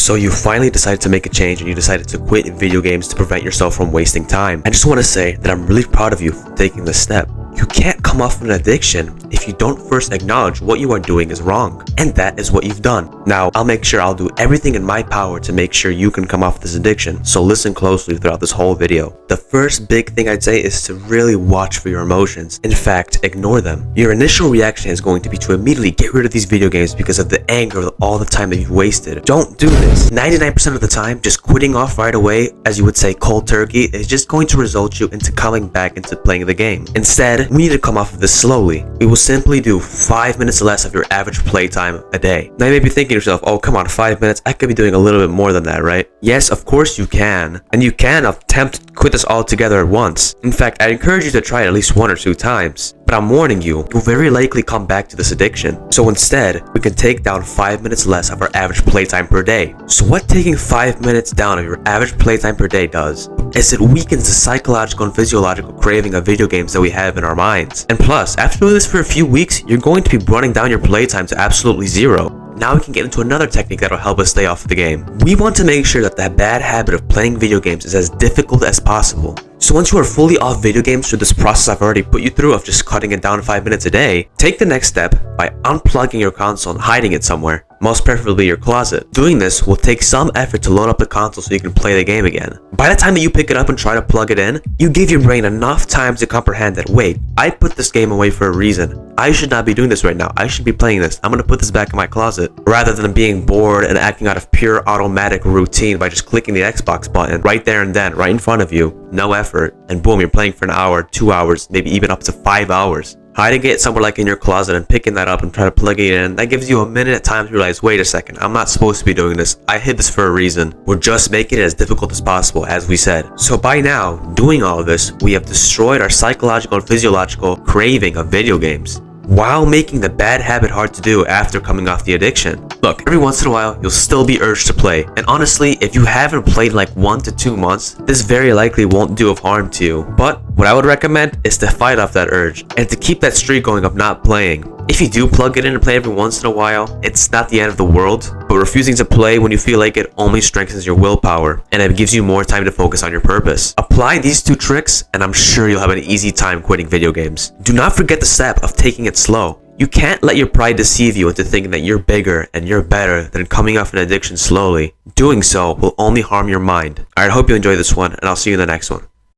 So you finally decided to make a change and you decided to quit video games to prevent yourself from wasting time. I just want to say that I'm really proud of you for taking this step. You can't come off an addiction if you don't first acknowledge what you are doing is wrong. And that is what you've done. Now, I'll make sure I'll do everything in my power to make sure you can come off this addiction. So listen closely throughout this whole video. The first big thing I'd say is to really watch for your emotions. In fact, ignore them. Your initial reaction is going to be to immediately get rid of these video games because of the anger of all the time that you've wasted. Don't do this. 99% of the time, just quitting off right away, as you would say cold turkey, is just going to result you into coming back into playing the game. Instead, we need to come off of this slowly. We will simply do 5 minutes less of your average playtime a day. Now you may be thinking to yourself, oh come on, 5 minutes, I could be doing a little bit more than that, right? Yes, of course you can. And you can attempt to quit this all together at once. In fact, I'd encourage you to try it at least 1 or 2 times. But I'm warning you, you'll very likely come back to this addiction. So instead, we can take down 5 minutes less of our average playtime per day. So what taking 5 minutes down of your average playtime per day does is it weakens the psychological and physiological craving of video games that we have in our minds. And plus, after doing this for a few weeks, you're going to be running down your playtime to absolutely 0. Now we can get into another technique that'll help us stay off the game. We want to make sure that bad habit of playing video games is as difficult as possible. So once you are fully off video games through this process I've already put you through of just cutting it down 5 minutes a day, take the next step by unplugging your console and hiding it somewhere, most preferably your closet. Doing this will take some effort to load up the console so you can play the game again. By the time that you pick it up and try to plug it in, you give your brain enough time to comprehend that, wait, I put this game away for a reason. I should not be doing this right now. I should be playing this. I'm going to put this back in my closet. Rather than being bored and acting out of pure automatic routine by just clicking the Xbox button right there and then, right in front of you, no effort, and boom, you're playing for an hour, 2 hours, maybe even up to 5 hours. Hiding it somewhere like in your closet and picking that up and try to plug it in, that gives you a minute at time to realize, wait a second, I'm not supposed to be doing this. I hid this for a reason. We're just making it as difficult as possible, as we said. So by now, doing all of this, we have destroyed our psychological and physiological craving of video games, while making the bad habit hard to do after coming off the addiction. Look, every once in a while, you'll still be urged to play. And honestly, if you haven't played in like 1 to 2 months, this very likely won't do of harm to you. But what I would recommend is to fight off that urge and to keep that streak going of not playing. If you do plug it in and play every once in a while, it's not the end of the world, but refusing to play when you feel like it only strengthens your willpower, and it gives you more time to focus on your purpose. Apply these 2 tricks, and I'm sure you'll have an easy time quitting video games. Do not forget the step of taking it slow. You can't let your pride deceive you into thinking that you're bigger and you're better than coming off an addiction slowly. Doing so will only harm your mind. Alright, I hope you enjoyed this one, and I'll see you in the next one.